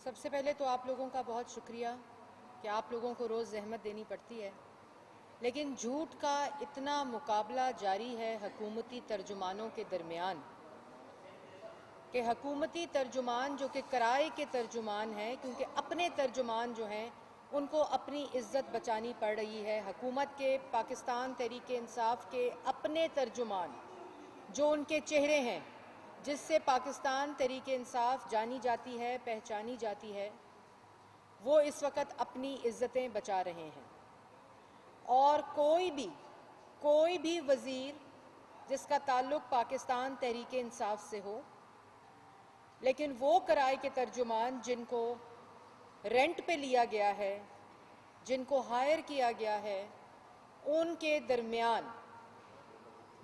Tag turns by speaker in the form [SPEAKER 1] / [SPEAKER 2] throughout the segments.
[SPEAKER 1] سب سے پہلے تو آپ لوگوں کا بہت شکریہ کہ آپ لوگوں کو روز زحمت دینی پڑتی ہے، لیکن جھوٹ کا اتنا مقابلہ جاری ہے حکومتی ترجمانوں کے درمیان کہ حکومتی ترجمان جو کہ کرائے کے ترجمان ہیں، کیونکہ اپنے ترجمان جو ہیں ان کو اپنی عزت بچانی پڑ رہی ہے، حکومت کے پاکستان تحریک انصاف کے اپنے ترجمان جو ان کے چہرے ہیں، جس سے پاکستان تحریک انصاف جانی جاتی ہے، پہچانی جاتی ہے، وہ اس وقت اپنی عزتیں بچا رہے ہیں۔ اور کوئی بھی وزیر جس کا تعلق پاکستان تحریک انصاف سے ہو، لیکن وہ کرائے کے ترجمان جن کو رینٹ پہ لیا گیا ہے، جن کو ہائر کیا گیا ہے، ان کے درمیان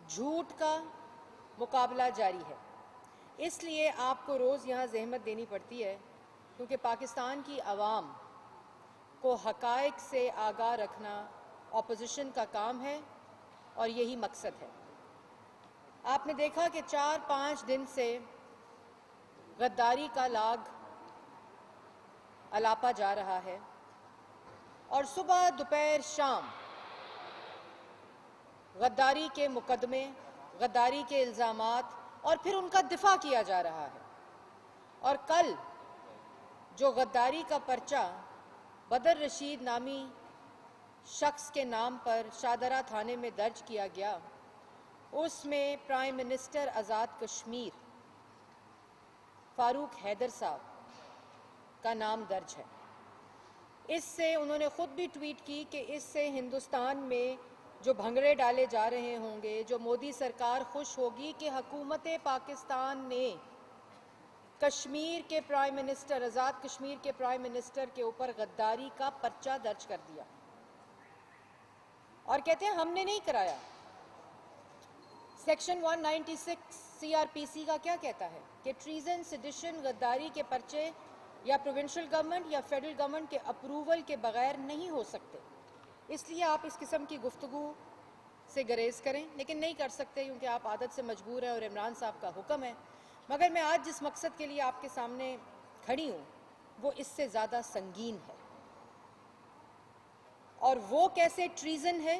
[SPEAKER 1] جھوٹ کا مقابلہ جاری ہے۔ اس لیے آپ کو روز یہاں زحمت دینی پڑتی ہے، کیونکہ پاکستان کی عوام کو حقائق سے آگاہ رکھنا اپوزیشن کا کام ہے اور یہی مقصد ہے۔ آپ نے دیکھا کہ 4-5 دن سے غداری کا لاگ الاپا جا رہا ہے، اور صبح دوپہر شام غداری کے مقدمے، غداری کے الزامات اور پھر ان کا دفاع کیا جا رہا ہے۔ اور کل جو غداری کا پرچہ بدر رشید نامی شخص کے نام پر شاہدرہ تھانے میں درج کیا گیا، اس میں پرائم منسٹر آزاد کشمیر فاروق حیدر صاحب کا نام درج ہے۔ اس سے انہوں نے خود بھی ٹویٹ کی کہ اس سے ہندوستان میں جو بھنگڑے ڈالے جا رہے ہوں گے، جو مودی سرکار خوش ہوگی کہ حکومت پاکستان نے کشمیر کے پرائم منسٹر، آزاد کشمیر کے پرائم منسٹر کے اوپر غداری کا پرچہ درج کر دیا، اور کہتے ہیں ہم نے نہیں کرایا۔ سیکشن 196 سی آر پی سی کا کیا کہتا ہے کہ ٹریزن، سیڈیشن، غداری کے پرچے یا پروونشل گورنمنٹ یا فیڈرل گورنمنٹ کے اپروول کے بغیر نہیں ہو سکتے۔ اس لیے آپ اس قسم کی گفتگو سے گریز کریں، لیکن نہیں کر سکتے کیونکہ آپ عادت سے مجبور ہیں اور عمران صاحب کا حکم ہے۔ مگر میں آج جس مقصد کے لیے آپ کے سامنے کھڑی ہوں وہ اس سے زیادہ سنگین ہے، اور وہ کیسے ٹریزن ہے،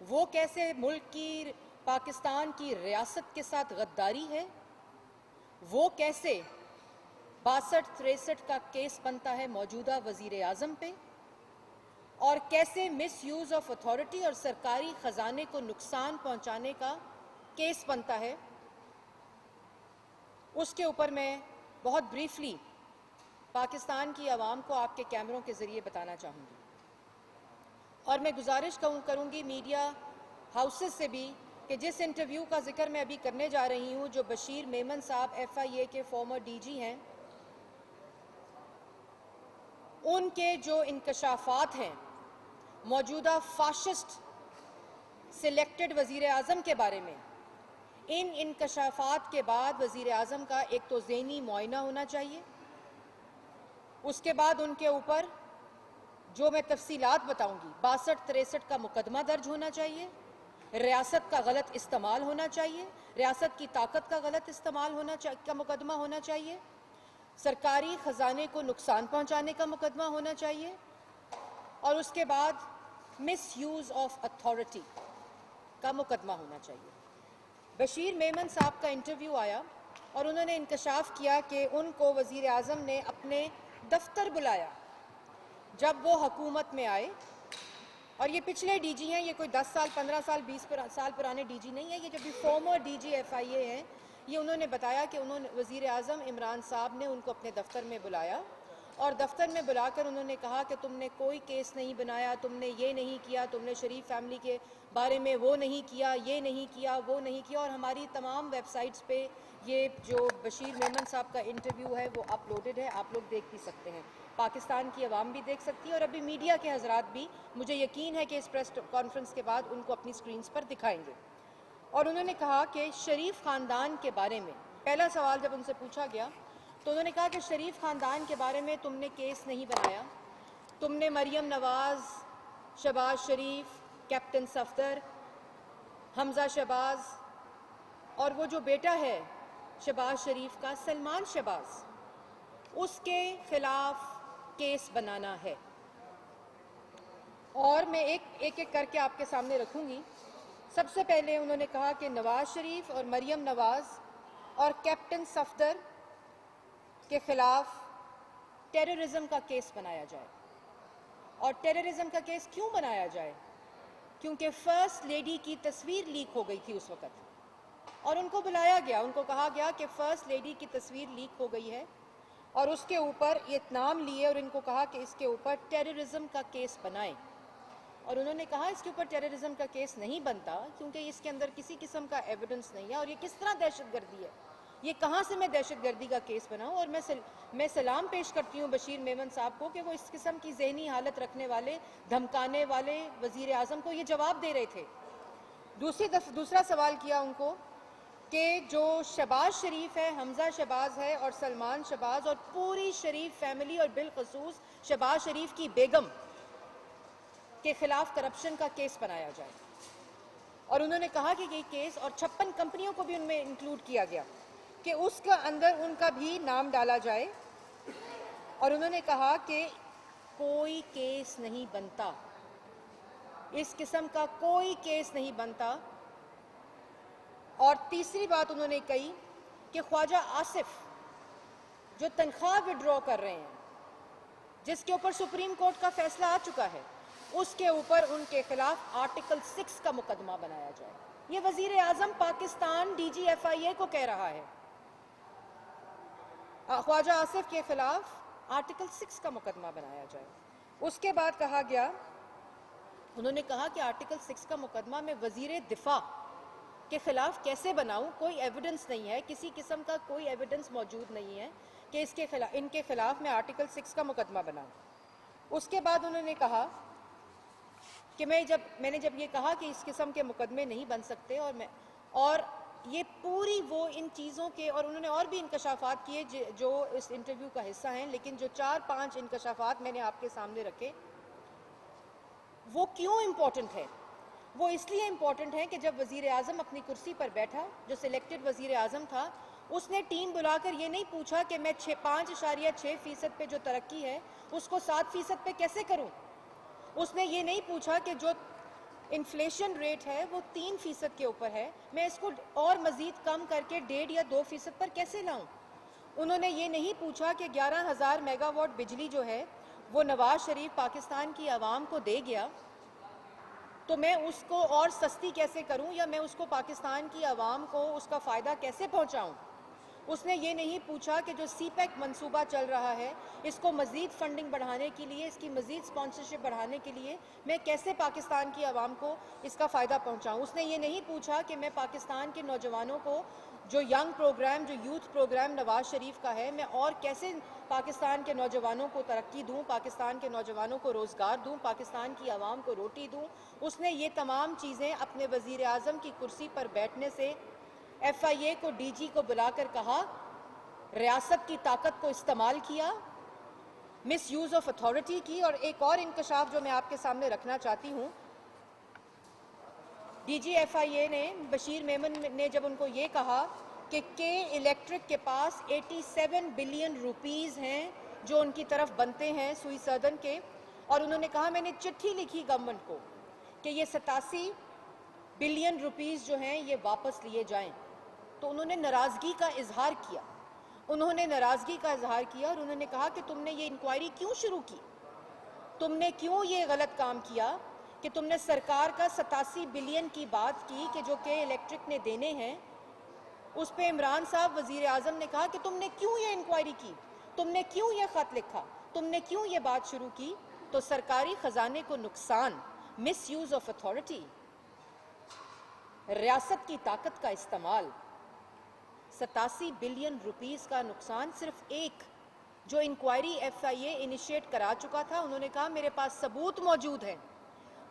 [SPEAKER 1] وہ کیسے ملک کی، پاکستان کی ریاست کے ساتھ غداری ہے، وہ کیسے 62-63 کا کیس بنتا ہے موجودہ وزیر اعظم پہ، اور کیسے مس یوز آف اتھارٹی اور سرکاری خزانے کو نقصان پہنچانے کا کیس بنتا ہے، اس کے اوپر میں بہت بریفلی پاکستان کی عوام کو آپ کے کیمروں کے ذریعے بتانا چاہوں گی۔ اور میں گزارش کروں گی میڈیا ہاؤسز سے بھی کہ جس انٹرویو کا ذکر میں ابھی کرنے جا رہی ہوں، جو بشیر میمن صاحب ایف آئی اے کے فارمر ڈی جی ہیں، ان کے جو انکشافات ہیں موجودہ فاشسٹ سلیکٹڈ وزیر اعظم کے بارے میں، ان انکشافات کے بعد وزیر اعظم کا ایک تو ذہنی معائنہ ہونا چاہیے، اس کے بعد ان کے اوپر جو میں تفصیلات بتاؤں گی 62-63 کا مقدمہ درج ہونا چاہیے، ریاست کا غلط استعمال ہونا چاہیے، ریاست کی طاقت کا غلط استعمال کا مقدمہ ہونا چاہیے، سرکاری خزانے کو نقصان پہنچانے کا مقدمہ ہونا چاہیے، اور اس کے بعد مس یوز آف اتھارٹی کا مقدمہ ہونا چاہیے۔ بشیر میمن صاحب کا انٹرویو آیا اور انہوں نے انکشاف کیا کہ ان کو وزیر اعظم نے اپنے دفتر بلایا جب وہ حکومت میں آئے، اور یہ پچھلے ڈی جی ہیں، یہ کوئی 10 سال 15 سال 20 سال پرانے ڈی جی نہیں ہیں، یہ جو بھی فارمر ڈی جی ایف آئی اے ہیں، یہ انہوں نے بتایا کہ وزیر اعظم عمران صاحب نے ان کو اپنے دفتر میں بلایا، اور دفتر میں بلا کر انہوں نے کہا کہ تم نے کوئی کیس نہیں بنایا، تم نے یہ نہیں کیا، تم نے شریف فیملی کے بارے میں وہ نہیں کیا، یہ نہیں کیا، وہ نہیں کیا، اور ہماری تمام ویب سائٹس پہ یہ جو بشیر میمن صاحب کا انٹرویو ہے وہ اپلوڈڈ ہے، آپ لوگ دیکھ بھی سکتے ہیں، پاکستان کی عوام بھی دیکھ سکتی ہے، اور ابھی میڈیا کے حضرات بھی مجھے یقین ہے کہ اس پریس کانفرنس کے بعد ان کو اپنی سکرینز پر دکھائیں گے۔ اور انہوں نے کہا کہ شریف خاندان کے بارے میں پہلا سوال جب ان سے پوچھا گیا تو انہوں نے کہا کہ شریف خاندان کے بارے میں تم نے کیس نہیں بنایا، تم نے مریم نواز، شہباز شریف، کیپٹن صفدر، حمزہ شہباز، اور وہ جو بیٹا ہے شہباز شریف کا سلمان شہباز، اس کے خلاف کیس بنانا ہے. اور میں ایک ایک کر کے آپ کے سامنے رکھوں گی. سب سے پہلے انہوں نے کہا کہ نواز شریف اور مریم نواز اور کیپٹن صفدر کے خلاف ٹیررزم کا کیس بنایا جائے. اور ٹیررزم کا کیس کیوں بنایا جائے؟ کیونکہ فرسٹ لیڈی کی تصویر لیک ہو گئی تھی اس وقت اور ان کو بلایا گیا. ان کو کہا گیا کہ فرسٹ لیڈی کی تصویر لیک ہو گئی ہے اور اس کے اوپر یہ نام لیے اور ان کو کہا کہ اس کے اوپر ٹیررزم کا کیس بنائیں. اور انہوں نے کہا اس کے اوپر ٹیررزم کا کیس نہیں بنتا کیونکہ اس کے اندر کسی قسم کا ایویڈنس نہیں ہے اور یہ کس طرح دہشت گردی ہے، یہ کہاں سے میں دہشت گردی کا کیس بناؤں. اور میں سلام پیش کرتی ہوں بشیر میمن صاحب کو کہ وہ اس قسم کی ذہنی حالت رکھنے والے، دھمکانے والے وزیر اعظم کو یہ جواب دے رہے تھے. دوسرا سوال کیا ان کو کہ جو شہباز شریف ہے، حمزہ شہباز ہے اور سلمان شہباز اور پوری شریف فیملی اور بالخصوص شہباز شریف کی بیگم کے خلاف کرپشن کا کیس بنایا جائے. اور انہوں نے کہا کہ یہ کیس، اور 56 کمپنیوں کو بھی ان میں انکلوڈ کیا گیا، کہ اس کے اندر ان کا بھی نام ڈالا جائے. اور انہوں نے کہا کہ کوئی کیس نہیں بنتا، اس قسم کا کوئی کیس نہیں بنتا. اور تیسری بات انہوں نے کہی کہ خواجہ آصف جو تنخواہ وڈرا کر رہے ہیں، جس کے اوپر سپریم کورٹ کا فیصلہ آ چکا ہے، اس کے اوپر ان کے خلاف آرٹیکل 6 کا مقدمہ بنایا جائے. یہ وزیر اعظم پاکستان ڈی جی ایف آئی اے کو کہہ رہا ہے. خواجہ آصف کے خلاف آرٹیکل 6 کا مقدمہ بنایا جائے. اس کے بعد کہا گیا، انہوں نے کہا کہ آرٹیکل 6 کا مقدمہ میں وزیر دفاع کے خلاف کیسے بناؤں؟ کوئی ایویڈنس نہیں ہے، کسی قسم کا کوئی ایویڈنس موجود نہیں ہے کہ ان کے خلاف میں آرٹیکل 6 کا مقدمہ بناؤں. اس کے بعد انہوں نے کہا کہ میں نے جب یہ کہا کہ اس قسم کے مقدمے نہیں بن سکتے اور یہ پوری وہ ان چیزوں کے، اور انہوں نے اور بھی انکشافات کیے جو اس انٹرویو کا حصہ ہیں، لیکن جو 4-5 انکشافات میں نے آپ کے سامنے رکھے، وہ کیوں امپورٹنٹ ہے؟ وہ اس لیے امپورٹنٹ ہے کہ جب وزیر اعظم اپنی کرسی پر بیٹھا، جو سلیکٹڈ وزیر اعظم تھا، اس نے ٹیم بلا کر یہ نہیں پوچھا کہ میں 5.6% پہ جو ترقی ہے اس کو 7% پہ کیسے کروں. اس نے یہ نہیں پوچھا کہ جو انفلیشن ریٹ ہے وہ 3% کے اوپر ہے، میں اس کو اور مزید کم کر کے 1.5 یا 2% پر کیسے لاؤں. انہوں نے یہ نہیں پوچھا کہ 11,000 میگا واٹ بجلی جو ہے وہ نواز شریف پاکستان کی عوام کو دے گیا تو میں اس کو اور سستی کیسے کروں، یا میں اس کو پاکستان کی عوام کو اس کا فائدہ کیسے پہنچاؤں. اس نے یہ نہیں پوچھا کہ جو سی پیک منصوبہ چل رہا ہے، اس کو مزید فنڈنگ بڑھانے کے لیے، اس کی مزید سپانسرشپ بڑھانے کے لیے میں کیسے پاکستان کی عوام کو اس کا فائدہ پہنچاؤں. اس نے یہ نہیں پوچھا کہ میں پاکستان کے نوجوانوں کو جو ینگ پروگرام، جو یوتھ پروگرام نواز شریف کا ہے، میں اور کیسے پاکستان کے نوجوانوں کو ترقی دوں، پاکستان کے نوجوانوں کو روزگار دوں، پاکستان کی عوام کو روٹی دوں. اس نے یہ تمام چیزیں اپنے وزیر اعظم کی کرسی پر بیٹھنے سے ایف آئی اے کو، ڈی جی کو بلا کر کہا، ریاست کی طاقت کو استعمال کیا، مس یوز آف اتھارٹی کی. اور ایک اور انکشاف جو میں آپ کے سامنے رکھنا چاہتی ہوں، ڈی جی ایف آئی اے نے، بشیر میمن نے جب ان کو یہ کہا کہ الیکٹرک کے پاس 87 بلین روپیز ہیں جو ان کی طرف بنتے ہیں سوئی سدن کے، اور انہوں نے کہا میں نے چٹھی لکھی گورنمنٹ کو کہ یہ 87 بلین روپیز جو ہیں یہ واپس لیے جائیں، تو انہوں نے ناراضگی کا اظہار کیا. انہوں نے ناراضگی کا اظہار کیا اور انہوں نے کہا کہ تم نے یہ انکوائری کیوں شروع کی، تم نے کیوں یہ غلط کام کیا کہ تم نے سرکار کا 87 بلین کی بات کی کہ جو کہ الیکٹرک نے دینے ہیں. اس پہ عمران صاحب وزیر اعظم نے کہا کہ تم نے کیوں یہ انکوائری کی، تم نے کیوں یہ خط لکھا، تم نے کیوں یہ بات شروع کی. تو سرکاری خزانے کو نقصان، مس یوز آف اتھارٹی، ریاست کی طاقت کا استعمال، 87 بلین روپیز کا نقصان. صرف ایک جو انکوائری ایف آئی اے انیشیٹ کرا چکا تھا، انہوں نے کہا میرے پاس ثبوت موجود ہیں،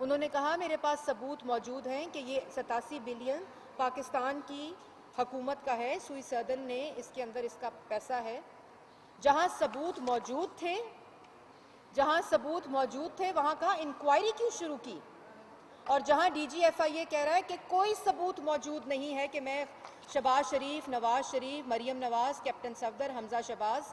[SPEAKER 1] انہوں نے کہا میرے پاس ثبوت موجود ہیں کہ یہ 87 بلین پاکستان کی حکومت کا ہے، سوئی سدن نے اس کے اندر اس کا پیسہ ہے. جہاں ثبوت موجود تھے، وہاں کہا انکوائری کیوں شروع کی. اور جہاں ڈی جی ایف آئی اے کہہ رہا ہے کہ کوئی ثبوت موجود نہیں ہے کہ میں شہباز شریف، نواز شریف، مریم نواز، کیپٹن صفدر، حمزہ شہباز،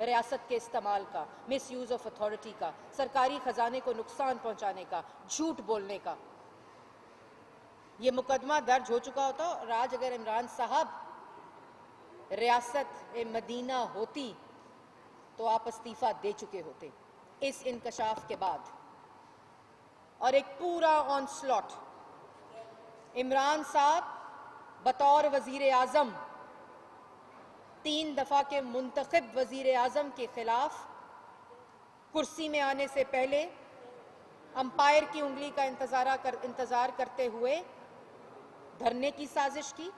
[SPEAKER 1] ریاست کے استعمال کا، مس یوز آف اتھارٹی کا، سرکاری خزانے کو نقصان پہنچانے کا، جھوٹ بولنے کا، یہ مقدمہ درج ہو چکا ہوتا اور آج اگر عمران صاحب ریاست مدینہ ہوتی تو آپ استعفیٰ دے چکے ہوتے اس انکشاف کے بعد۔ اور ایک پورا آن سلاٹ عمران صاحب بطور وزیر اعظم 3 دفعہ کے منتخب وزیر اعظم کے خلاف کرسی میں آنے سے پہلے امپائر کی انگلی کا انتظار کرتے ہوئے دھرنے کی سازش کی۔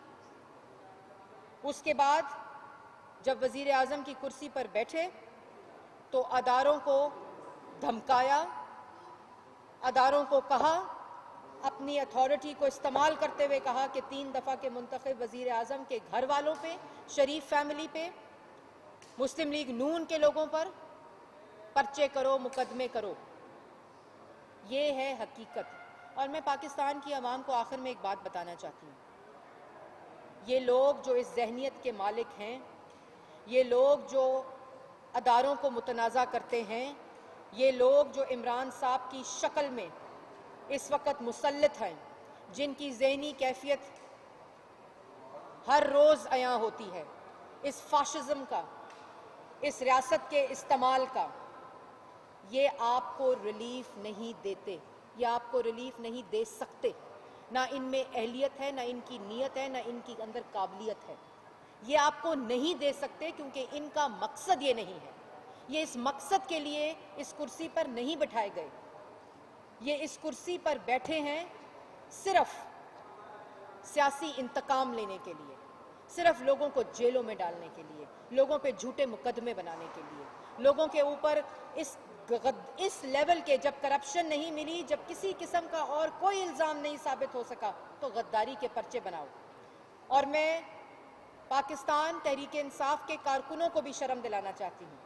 [SPEAKER 1] اس کے بعد جب وزیر اعظم کی کرسی پر بیٹھے تو اداروں کو دھمکایا، اداروں کو کہا، اپنی اتھارٹی کو استعمال کرتے ہوئے کہا کہ 3 دفعہ کے منتخب وزیر اعظم کے گھر والوں پہ، شریف فیملی پہ، مسلم لیگ نون کے لوگوں پر پرچے کرو، مقدمے کرو۔ یہ ہے حقیقت۔ اور میں پاکستان کی عوام کو آخر میں ایک بات بتانا چاہتی ہوں، یہ لوگ جو اس ذہنیت کے مالک ہیں، یہ لوگ جو اداروں کو متنازع کرتے ہیں، یہ لوگ جو عمران صاحب کی شکل میں اس وقت مسلط ہیں، جن کی ذہنی کیفیت ہر روز عیاں ہوتی ہے، اس فاشزم کا، اس ریاست کے استعمال کا، یہ آپ کو ریلیف نہیں دیتے، یہ آپ کو ریلیف نہیں دے سکتے۔ نہ ان میں اہلیت ہے، نہ ان کی نیت ہے، نہ ان کی اندر قابلیت ہے۔ یہ آپ کو نہیں دے سکتے کیونکہ ان کا مقصد یہ نہیں ہے۔ یہ اس مقصد کے لیے اس کرسی پر نہیں بٹھائے گئے۔ یہ اس کرسی پر بیٹھے ہیں صرف سیاسی انتقام لینے کے لیے، صرف لوگوں کو جیلوں میں ڈالنے کے لیے، لوگوں پہ جھوٹے مقدمے بنانے کے لیے، لوگوں کے اوپر اس لیول کے جب کرپشن نہیں ملی، جب کسی قسم کا اور کوئی الزام نہیں ثابت ہو سکا تو غداری کے پرچے بناؤ۔ اور میں پاکستان تحریک انصاف کے کارکنوں کو بھی شرم دلانا چاہتی ہوں،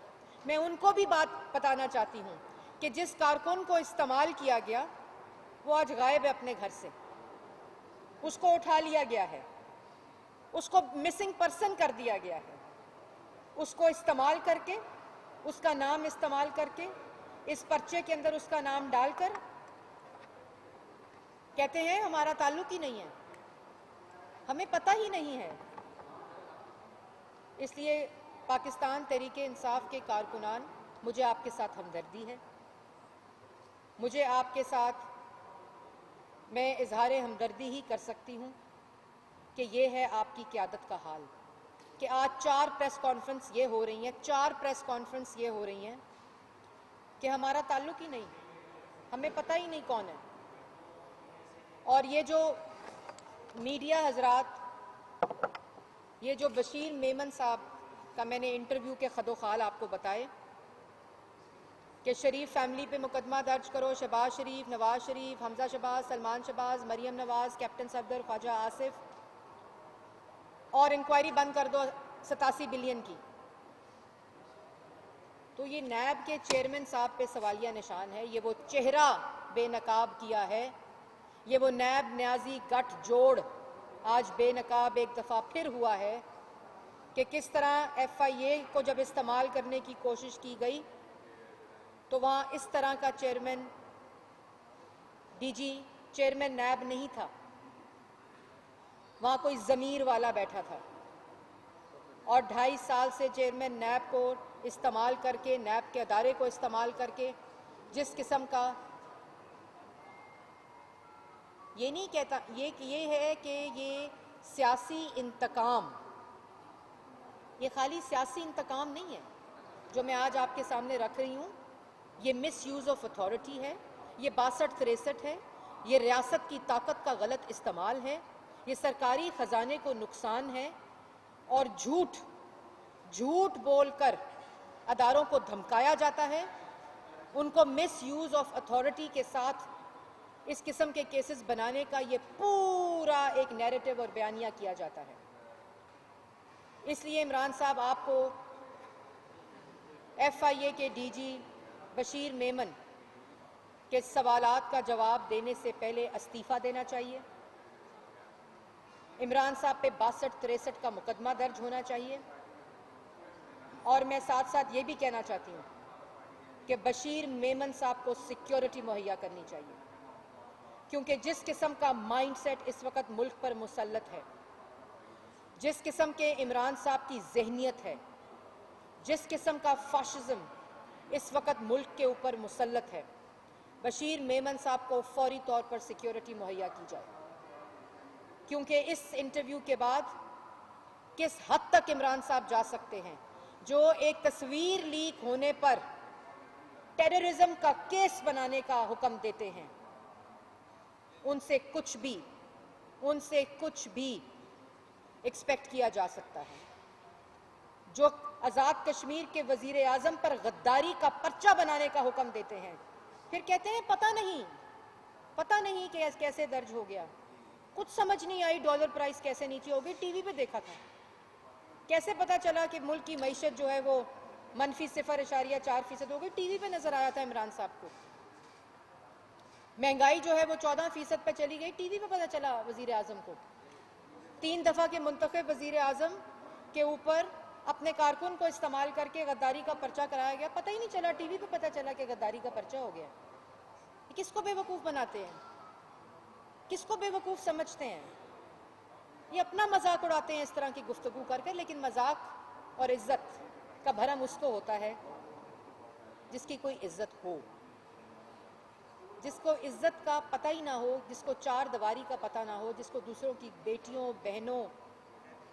[SPEAKER 1] میں ان کو بھی بات بتانا چاہتی ہوں کہ جس کارکن کو استعمال کیا گیا وہ آج غائب ہے اپنے گھر سے، اس کو اٹھا لیا گیا ہے، اس کو مسنگ پرسن کر دیا گیا ہے، اس کو استعمال کر کے، اس کا نام استعمال کر کے، اس پرچے کے اندر اس کا نام ڈال کر کہتے ہیں ہمارا تعلق ہی نہیں ہے، ہمیں پتہ ہی نہیں ہے۔ اس لیے پاکستان تحریک انصاف کے کارکنان، مجھے آپ کے ساتھ ہمدردی ہے، مجھے آپ کے ساتھ میں اظہار ہمدردی ہی کر سکتی ہوں کہ یہ ہے آپ کی قیادت کا حال کہ آج 4 پریس کانفرنس یہ ہو رہی ہیں، 4 پریس کانفرنس یہ ہو رہی ہیں کہ ہمارا تعلق ہی نہیں، ہمیں پتہ ہی نہیں کون ہے۔ اور یہ جو میڈیا حضرات، یہ جو بشیر میمن صاحب کا میں نے انٹرویو کے خد و خال آپ کو بتائے کہ شریف فیملی پہ مقدمہ درج کرو، شہباز شریف، نواز شریف، حمزہ شہباز، سلمان شہباز، مریم نواز، کیپٹن صفدر، خواجہ آصف، اور انکوائری بند کر دو 87 بلین کی، تو یہ نیب کے چیئرمین صاحب پہ سوالیہ نشان ہے۔ یہ وہ چہرہ بے نقاب کیا ہے، یہ وہ نیب نیازی گٹھ جوڑ آج بے نقاب ایک دفعہ پھر ہوا ہے کہ کس طرح ایف آئی اے کو جب استعمال کرنے کی کوشش کی گئی تو وہاں اس طرح کا chairman, D G chairman NAB نہیں تھا، وہاں کوئی ضمیر والا بیٹھا تھا، اور 2.5 سال سے چیئرمین نیب کو استعمال کر کے، نیب کے ادارے کو استعمال کر کے جس قسم کا، یہ نہیں کہتا، یہ ہے کہ یہ سیاسی انتقام، یہ خالی سیاسی انتقام نہیں ہے جو میں آج آپ کے سامنے رکھ رہی ہوں، یہ مس یوز آف اتھارٹی ہے، یہ 62-63 ہے، یہ ریاست کی طاقت کا غلط استعمال ہے، یہ سرکاری خزانے کو نقصان ہے، اور جھوٹ بول کر اداروں کو دھمکایا جاتا ہے، ان کو مس یوز آف اتھارٹی کے ساتھ اس قسم کے کیسز بنانے کا یہ پورا ایک نیریٹو اور بیانیہ کیا جاتا ہے۔ اس لیے عمران صاحب آپ کو ایف آئی اے کے ڈی جی بشیر میمن کے سوالات کا جواب دینے سے پہلے استعفیٰ دینا چاہیے، عمران صاحب پہ 62-63 کا مقدمہ درج ہونا چاہیے، اور میں ساتھ ساتھ یہ بھی کہنا چاہتی ہوں کہ بشیر میمن صاحب کو سیکیورٹی مہیا کرنی چاہیے، کیونکہ جس قسم کا مائنڈ سیٹ اس وقت ملک پر مسلط ہے، جس قسم کے عمران صاحب کی ذہنیت ہے، جس قسم کا فاشزم اس وقت ملک کے اوپر مسلط ہے، بشیر میمن صاحب کو فوری طور پر سیکیورٹی مہیا کی جائے، کیونکہ اس انٹرویو کے بعد کس حد تک عمران صاحب جا سکتے ہیں، جو ایک تصویر لیک ہونے پر ٹیررزم کا کیس بنانے کا حکم دیتے ہیں، ان سے کچھ بھی ایکسپیکٹ کیا جا سکتا ہے، جو آزاد کشمیر کے وزیر اعظم پر غداری کا پرچہ بنانے کا حکم دیتے ہیں، پھر کہتے ہیں پتہ نہیں کہ کیسے درج ہو گیا، کچھ سمجھ نہیں آئی ڈالر پرائس کیسے نیچے ہو گئی، ٹی وی پہ دیکھا تھا، کیسے پتا چلا کہ ملک کی معیشت جو ہے وہ -0.4% ہو گئی، ٹی وی پہ نظر آیا تھا عمران صاحب کو، مہنگائی جو ہے وہ 14% پہ چلی گئی، ٹی وی پہ پتا چلا وزیر اعظم کو، 3 دفعہ کے منتخب وزیر اعظم کے اوپر اپنے کارکن کو استعمال کر کے غداری کا پرچہ کرایا گیا، پتہ ہی نہیں چلا، ٹی وی پہ پتہ چلا کہ غداری کا پرچہ ہو گیا۔ کس کو بے وقوف بناتے ہیں؟ کس کو بے وقوف سمجھتے ہیں؟ یہ اپنا مذاق اڑاتے ہیں اس طرح کی گفتگو کر کے، لیکن مذاق اور عزت کا بھرم اس کو ہوتا ہے جس کی کوئی عزت ہو، جس کو عزت کا پتہ ہی نہ ہو، جس کو چار دیواری کا پتہ نہ ہو، جس کو دوسروں کی بیٹیوں بہنوں،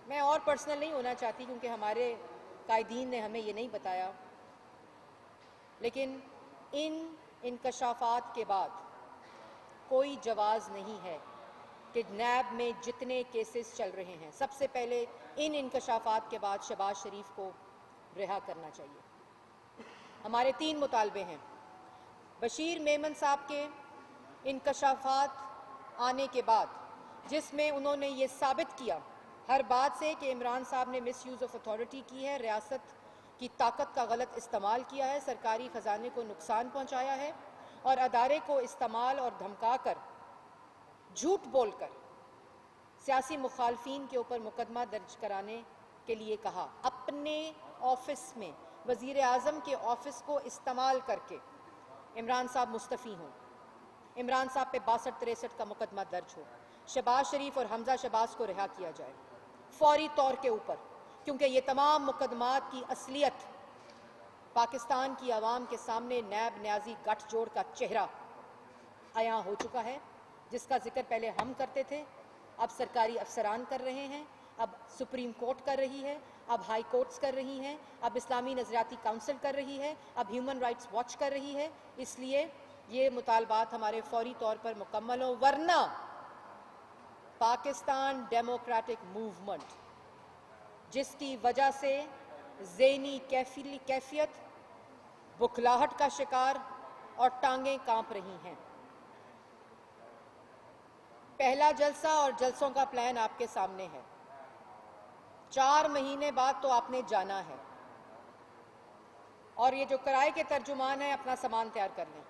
[SPEAKER 1] میں اور پرسنل نہیں ہونا چاہتی کیونکہ ہمارے قائدین نے ہمیں یہ نہیں بتایا، لیکن ان انکشافات کے بعد کوئی جواز نہیں ہے کہ نیب میں جتنے کیسز چل رہے ہیں، سب سے پہلے ان انکشافات کے بعد شہباز شریف کو رہا کرنا چاہیے۔ ہمارے 3 مطالبے ہیں۔ بشیر میمن صاحب کے انکشافات آنے کے بعد، جس میں انہوں نے یہ ثابت کیا ہر بات سے کہ عمران صاحب نے مس یوز آف اتھارٹی کی ہے، ریاست کی طاقت کا غلط استعمال کیا ہے، سرکاری خزانے کو نقصان پہنچایا ہے اور ادارے کو استعمال اور دھمکا کر، جھوٹ بول کر سیاسی مخالفین کے اوپر مقدمہ درج کرانے کے لیے کہا، اپنے آفس میں وزیر اعظم کے آفس کو استعمال کر کے عمران صاحب مستعفی ہوں، عمران صاحب پہ 62-63 کا مقدمہ درج ہو، شہباز شریف اور حمزہ شہباز کو رہا کیا جائے فوری طور کے اوپر، کیونکہ یہ تمام مقدمات کی اصلیت پاکستان کی عوام کے سامنے نیب نیازی گٹھ جوڑ کا چہرہ عیاں ہو چکا ہے، جس کا ذکر پہلے ہم کرتے تھے، اب سرکاری افسران کر رہے ہیں، اب سپریم کورٹ کر رہی ہے، اب ہائی کورٹس کر رہی ہیں، اب اسلامی نظریاتی کونسل کر رہی ہے، اب ہیومن رائٹس واچ کر رہی ہے، اس لیے یہ مطالبات ہمارے فوری طور پر مکمل ہوں، ورنہ پاکستان ڈیموکریٹک موومنٹ جس کی وجہ سے ذہنی کیفیت بکھلاہٹ کا شکار اور ٹانگیں کانپ رہی ہیں۔ پہلا جلسہ اور جلسوں کا پلان آپ کے سامنے ہے، 4 مہینے بعد تو آپ نے جانا ہے، اور یہ جو کرائے کے ترجمان ہیں اپنا سامان تیار کر لیں،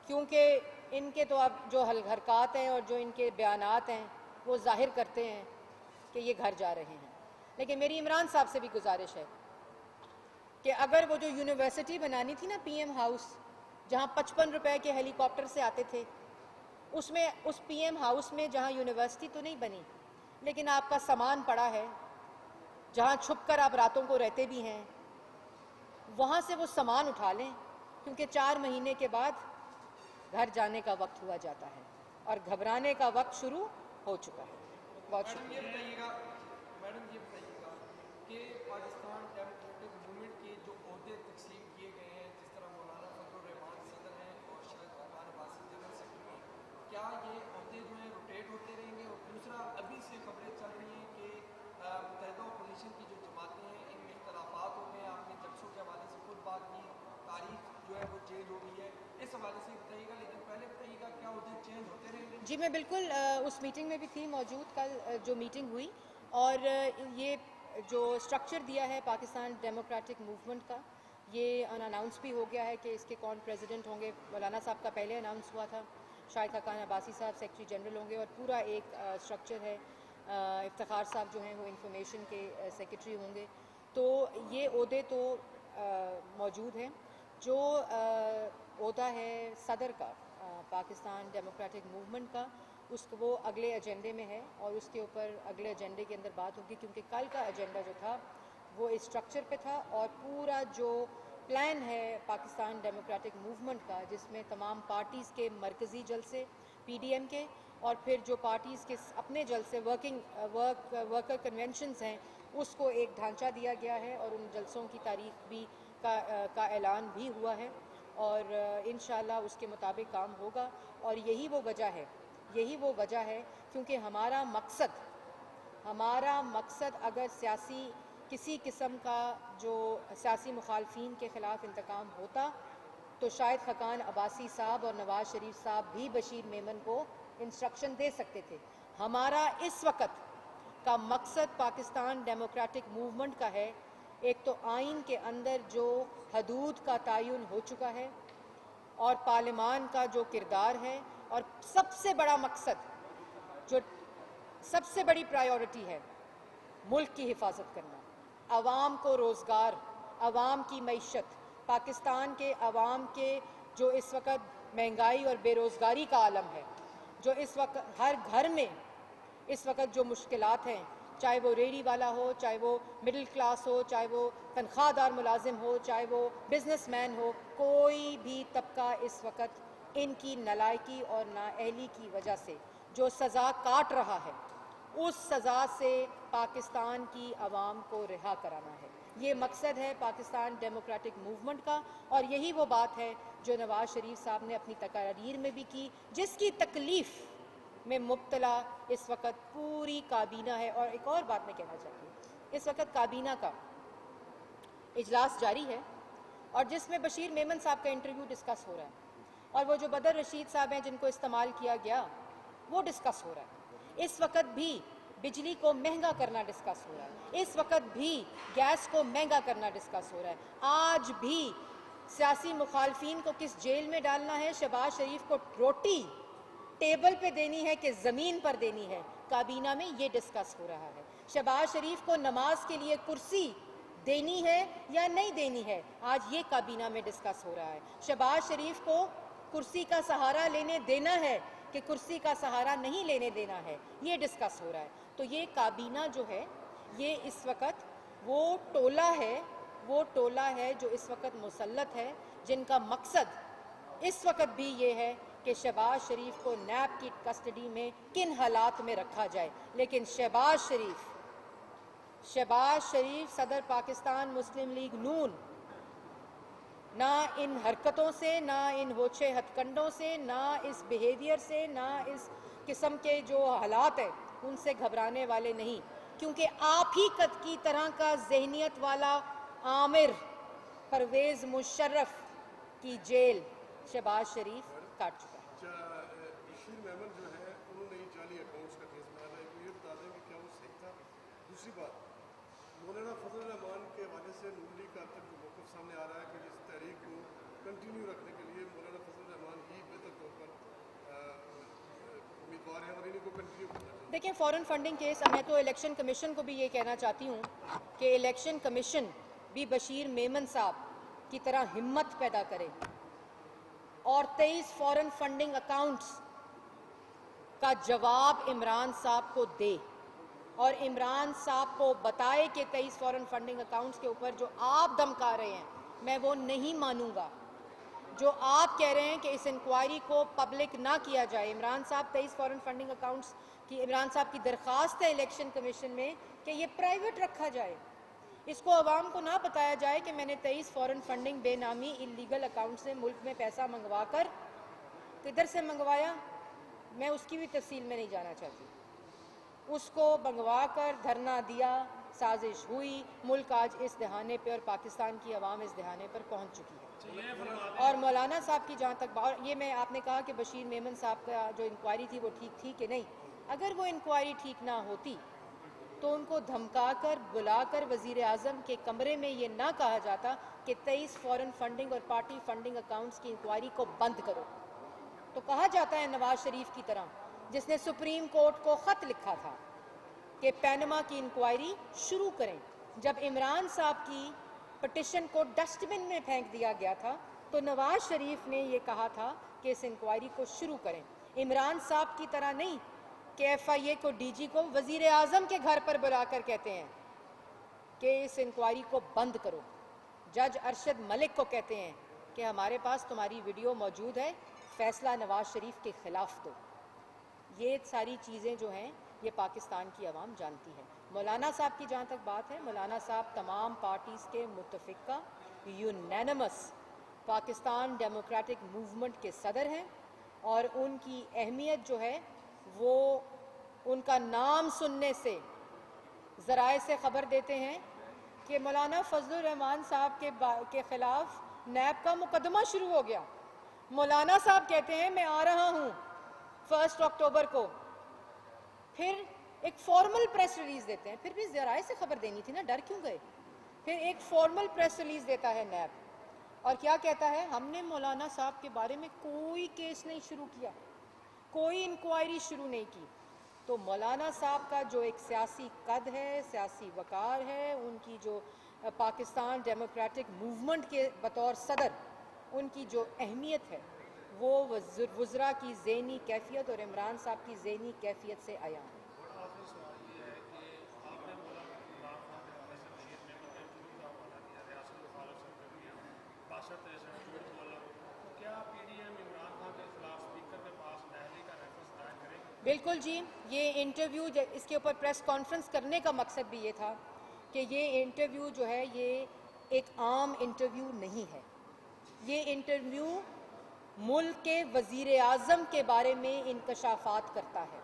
[SPEAKER 1] کیونکہ ان کے تو اب جو حرکات ہیں اور جو ان کے بیانات ہیں وہ ظاہر کرتے ہیں کہ یہ گھر جا رہے ہیں۔ لیکن میری عمران صاحب سے بھی گزارش ہے کہ اگر وہ جو یونیورسٹی بنانی تھی نا پی ایم ہاؤس، جہاں 55 روپے کے ہیلی کاپٹر سے آتے تھے، اس پی ایم ہاؤس میں جہاں یونیورسٹی تو نہیں بنی لیکن آپ کا سامان پڑا ہے، جہاں چھپ کر آپ راتوں کو رہتے بھی ہیں، وہاں سے وہ سامان اٹھا لیں، کیونکہ 4 مہینے کے بعد گھر جانے کا وقت ہوا جاتا ہے اور گھبرانے کا وقت شروع ہو چکا ہے۔ بہت شکریہ۔
[SPEAKER 2] میڈم یہ بتائیے گا کہ پاکستان ڈیموکریٹک موومنٹ کے جو عہدے تقسیم کیے گئے ہیں، جس طرح مولانا فضل الرحمان صدر ہیں اور شاہد خاقان عباسی جنرل سیکرٹری ہیں، کیا یہ عہدے جو ہیں روٹیٹ ہوتے رہیں گے؟ اور دوسرا، ابھی سے خبریں چل رہی ہیں کہ متحدہ اپوزیشن کی جو جماعتیں ہیں ان میں اختلافات ہو گئے ہیں، آپ نے جلسوں کے حوالے سے خود بات کی، تاریخ جو ہے وہ چینج ہو گئی ہے، اس حوالے سے بتائیے گا، لیکن پہلے بتائیے گا کیا عہدے چینج ہوتے رہیں گے؟
[SPEAKER 1] جی میں بالکل اس میٹنگ میں بھی تھی موجود، کل جو میٹنگ ہوئی، اور یہ جو اسٹرکچر دیا ہے پاکستان ڈیموکریٹک موومنٹ کا، یہ اناؤنس بھی ہو گیا ہے کہ اس کے کون پریزیڈنٹ ہوں گے۔ مولانا صاحب کا پہلے اناؤنس ہوا تھا، شاہد خاقان عباسی صاحب سیکرٹری جنرل ہوں گے، اور پورا ایک اسٹرکچر ہے، افتخار صاحب جو ہیں وہ انفارمیشن کے سیکرٹری ہوں گے، تو یہ عہدے تو موجود ہیں. جو عہدہ ہے صدر کا پاکستان ڈیموکریٹک موومنٹ کا، اس کو وہ اگلے ایجنڈے میں ہے اور اس کے اوپر اگلے ایجنڈے کے اندر بات ہوگی، کیونکہ کل کا ایجنڈا جو تھا وہ اس اسٹرکچر پہ تھا، اور پورا جو پلان ہے پاکستان ڈیموکریٹک موومنٹ کا، جس میں تمام پارٹیز کے مرکزی جلسے پی ڈی ایم کے، اور پھر جو پارٹیز کے اپنے جلسے ورکر کنونشنز ہیں، اس کو ایک ڈھانچہ دیا گیا ہے، اور ان جلسوں کی تاریخ بھی کا اعلان بھی ہوا ہے، اور انشاءاللہ اس کے مطابق کام ہوگا. اور یہی وہ وجہ ہے کیونکہ ہمارا مقصد اگر کسی قسم کا جو سیاسی مخالفین کے خلاف انتقام ہوتا تو شاید خاقان عباسی صاحب اور نواز شریف صاحب بھی بشیر میمن کو انسٹرکشن دے سکتے تھے. ہمارا اس وقت کا مقصد پاکستان ڈیموکریٹک موومنٹ کا ہے. ایک تو آئین کے اندر جو حدود کا تعین ہو چکا ہے، اور پارلیمان کا جو کردار ہے، اور سب سے بڑا مقصد، جو سب سے بڑی پرائیورٹی ہے، ملک کی حفاظت کرنا، عوام کو روزگار، عوام کی معیشت، پاکستان کے عوام کے جو اس وقت مہنگائی اور بے روزگاری کا عالم ہے، جو اس وقت ہر گھر میں اس وقت جو مشکلات ہیں، چاہے وہ ریڑھی والا ہو، چاہے وہ مڈل کلاس ہو، چاہے وہ تنخواہ دار ملازم ہو، چاہے وہ بزنس مین ہو، کوئی بھی طبقہ اس وقت ان کی نالائکی اور نااہلی کی وجہ سے جو سزا کاٹ رہا ہے، اس سزا سے پاکستان کی عوام کو رہا کرانا ہے. یہ مقصد ہے پاکستان ڈیموکریٹک موومنٹ کا، اور یہی وہ بات ہے جو نواز شریف صاحب نے اپنی تقاریر میں بھی کی، جس کی تکلیف میں مبتلا اس وقت پوری کابینہ ہے. اور ایک اور بات میں کہنا چاہتی ہوں، اس وقت کابینہ کا اجلاس جاری ہے، اور جس میں بشیر میمن صاحب کا انٹرویو ڈسکس ہو رہا ہے، اور وہ جو بدر رشید صاحب ہیں جن کو استعمال کیا گیا وہ ڈسکس ہو رہا ہے. اس وقت بھی بجلی کو مہنگا کرنا ڈسکس ہو رہا ہے، اس وقت بھی گیس کو مہنگا کرنا ڈسکس ہو رہا ہے. آج بھی سیاسی مخالفین کو کس جیل میں ڈالنا ہے، شہباز شریف کو روٹی ٹیبل پہ دینی ہے کہ زمین پر دینی ہے، کابینہ میں یہ ڈسکس ہو رہا ہے. شہباز شریف کو نماز کے لیے کرسی دینی ہے یا نہیں دینی ہے، آج یہ کابینہ میں ڈسکس ہو رہا ہے. شہباز شریف کو کرسی کا سہارا لینے دینا ہے کہ کرسی کا سہارا نہیں لینے دینا ہے، یہ ڈسکس ہو رہا ہے. تو یہ کابینہ جو ہے، یہ اس وقت وہ ٹولہ ہے جو اس وقت مسلط ہے، جن کا مقصد اس وقت بھی یہ ہے کہ شہباز شریف کو نیب کی کسٹڈی میں کن حالات میں رکھا جائے. لیکن شہباز شریف صدر پاکستان مسلم لیگ نون نہ ان حرکتوں سے، نہ ان ہوچے ہتھ کنڈوں سے، نہ اس بیہیویئر سے، نہ اس قسم کے جو حالات ہیں ان سے گھبرانے والے نہیں، کیونکہ آپ ہی کی طرح کا ذہنیت والا عامر پرویز مشرف کی جیل شہباز شریف کاٹ چکا ہے.
[SPEAKER 3] بشیر میمن جو ہے انہوں نے جعلی اکاؤنٹس کا کیس بنایا ہے، یہ بتا دیں کہ کیا وہ صحیح تھا. دوسری بات، مولانا فضل الرحمان کے حوالے سے نون لیگ کا تک موقف سامنے آ رہا ہے کہ اس تحریک کو کنٹینیو رکھنے کے لیے مولانا فضل الرحمان ہی بہتر طور پر امیدوار ہیں اور انہیں کو کنٹینیو کرنا چاہیے.
[SPEAKER 1] دیکھیں، فورن فنڈنگ کیس، میں تو الیکشن کمیشن کو بھی یہ کہنا چاہتی ہوں کہ الیکشن کمیشن بھی بشیر میمن صاحب کی طرح ہمت پیدا کرے اور 23 فورن فنڈنگ اکاؤنٹس کا جواب عمران صاحب کو دے، اور عمران صاحب کو بتائے کہ 23 فورن فنڈنگ اکاؤنٹس کے اوپر جو آپ دمکا رہے ہیں میں وہ نہیں مانوں گا. جو آپ کہہ رہے ہیں کہ اس انکوائری کو پبلک نہ کیا جائے، عمران صاحب 23 فورن فنڈنگ اکاؤنٹس کی عمران صاحب کی درخواست ہے الیکشن کمیشن میں کہ یہ پرائیویٹ رکھا جائے، اس کو عوام کو نہ بتایا جائے کہ میں نے 23 فورن فنڈنگ بے نامی انلیگل اکاؤنٹ سے ملک میں پیسہ منگوا کر کدھر سے منگوایا، میں اس کی بھی تفصیل میں نہیں جانا چاہتی. اس کو منگوا کر دھرنا دیا، سازش ہوئی، ملک آج اس دہانے پہ اور پاکستان کی عوام اس دہانے پر پہنچ چکی ہے. اور مولانا صاحب کی جہاں تک اور یہ میں آپ نے کہا کہ بشیر میمن صاحب کا جو انکوائری تھی وہ ٹھیک تھی کہ نہیں، اگر وہ انکوائری ٹھیک نہ ہوتی تو ان کو دھمکا کر بلا کر وزیر اعظم کے کمرے میں یہ نہ کہا جاتا کہ 23 فورن فنڈنگ اور پارٹی فنڈنگ اکاؤنٹس کی انکوائری کو بند کرو. تو کہا جاتا ہے نواز شریف کی طرح، جس نے سپریم کورٹ کو خط لکھا تھا کہ پینما کی انکوائری شروع کریں، جب عمران صاحب کی پٹیشن کو ڈسٹ بن میں پھینک دیا گیا تھا تو نواز شریف نے یہ کہا تھا کہ اس انکوائری کو شروع کریں. عمران صاحب کی طرح نہیں کہ FIA کو DG کو وزیر اعظم کے گھر پر بلا کر کہتے ہیں کہ اس انکوائری کو بند کرو. جج ارشد ملک کو کہتے ہیں کہ ہمارے پاس تمہاری ویڈیو موجود ہے, فیصلہ نواز شریف کے خلاف دو. یہ ساری چیزیں جو ہیں یہ پاکستان کی عوام جانتی ہے. مولانا صاحب کی جہاں تک بات ہے, مولانا صاحب تمام پارٹیز کے متفقہ یونینمس پاکستان ڈیموکریٹک موومنٹ کے صدر ہیں, اور ان کی اہمیت جو ہے وہ ان کا نام سننے سے ذرائع سے خبر دیتے ہیں کہ مولانا فضل الرحمان صاحب کے خلاف نیب کا مقدمہ شروع ہو گیا. مولانا صاحب کہتے ہیں میں آ رہا ہوں 1 اکتوبر کو, پھر ایک فارمل پریس ریلیز دیتے ہیں. پھر بھی ذرائع سے خبر دینی تھی نا, ڈر کیوں گئے؟ پھر ایک فارمل پریس ریلیز دیتا ہے نیب, اور کیا کہتا ہے, ہم نے مولانا صاحب کے بارے میں کوئی کیس نہیں شروع کیا, کوئی انکوائری شروع نہیں کی. تو مولانا صاحب کا جو ایک سیاسی قد ہے, سیاسی وقار ہے, ان کی جو پاکستان ڈیموکریٹک موومنٹ کے بطور صدر ان کی جو اہمیت ہے وہ وزراء کی ذہنی کیفیت اور عمران صاحب کی ذہنی کیفیت سے عیاں ہے.
[SPEAKER 4] آخری سوال یہ ہے کہ آپ نے مولانا عمران خان کے حوالے سے مشیر نے انٹرویو کا حوالہ دیا, ریاست مخالف سرگرمیاں 62 جھوٹ بولا, تو کیا PDM عمران خان کے خلاف اسپیکر کے پاس دہلی کا ریفرنس دائر کرے گی؟
[SPEAKER 1] بالکل جی, یہ انٹرویو اس کے اوپر پریس کانفرنس کرنے کا مقصد بھی یہ تھا کہ یہ انٹرویو جو ہے یہ ایک عام انٹرویو نہیں ہے. یہ انٹرویو ملک کے وزیر اعظم کے بارے میں انکشافات کرتا ہے,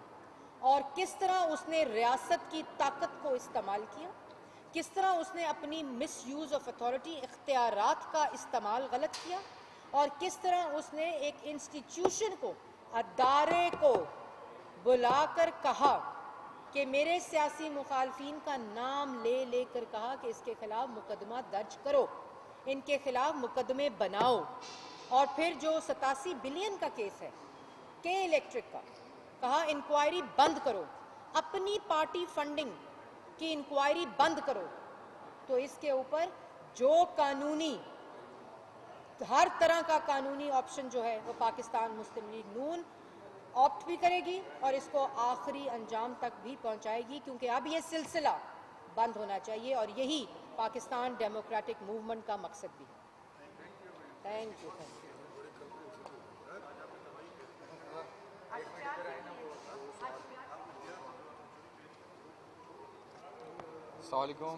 [SPEAKER 1] اور کس طرح اس نے ریاست کی طاقت کو استعمال کیا, کس طرح اس نے اپنی مس یوز آف اتھارٹی اختیارات کا استعمال غلط کیا, اور کس طرح اس نے ایک انسٹیٹیوشن کو, ادارے کو بلا کر کہا کہ میرے سیاسی مخالفین کا نام لے لے کر کہا کہ اس کے خلاف مقدمہ درج کرو, ان کے خلاف مقدمے بناؤ. اور پھر جو 87 بلین کا کیس ہے کے الیکٹرک کا, کہا انکوائری بند کرو, اپنی پارٹی فنڈنگ کی انکوائری بند کرو. تو اس کے اوپر جو قانونی, ہر طرح کا قانونی آپشن جو ہے وہ پاکستان مسلم لیگ نون آپٹ بھی کرے گی اور اس کو آخری انجام تک بھی پہنچائے گی, کیونکہ اب یہ سلسلہ بند ہونا چاہیے, اور یہی پاکستان ڈیموکریٹک موومنٹ کا مقصد بھی ہے. Thank you.
[SPEAKER 5] السلام علیکم.